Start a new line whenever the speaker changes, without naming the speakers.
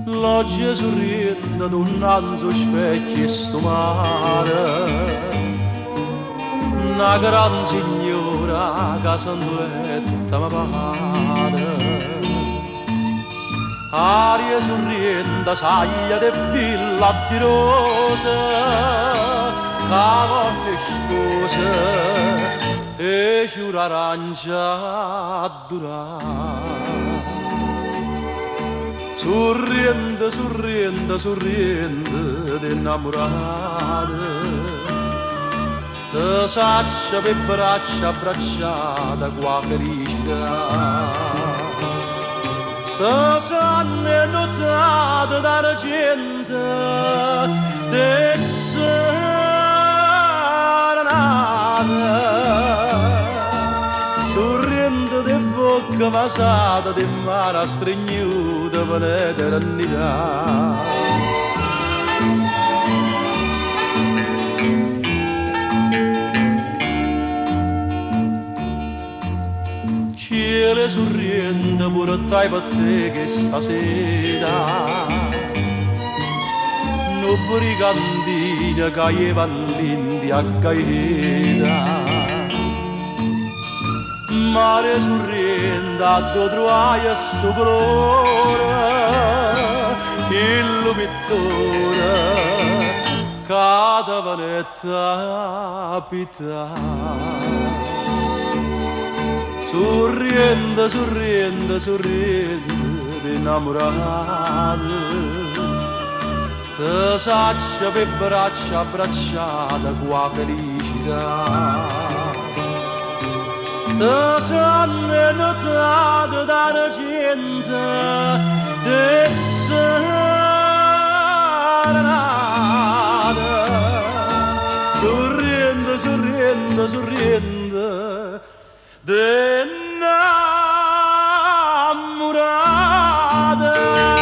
L'oggi sorriendo d'un anzo specchio e sto mare, una gran signora che sanduetta mi pare. Aria sorrienda, saglia de villa di rose, cavone sposa e fiore arancia a durare. Sorriende, sorriende, sorriende d'innamorare, te saccia per braccia abbracciata qua felicità. Te sanno notate dalla gente de serenata, sorriendo de bocca vasata de mare stregnuta per l'eternità. Cielo sorriendo portai per te che stasera, no brigandina che llevan l'India a Gaeta. Mare sorriendo a due trovaia sto colore, il pittore cada vanetta abita. Sorriendo, sorriendo, sorriendo d'innamorate, te saccia per braccia abbracciata qua felicità. Te sanno notate dalla gente de serenata, sorriendo, sorriendo, sorriendo de innamorate.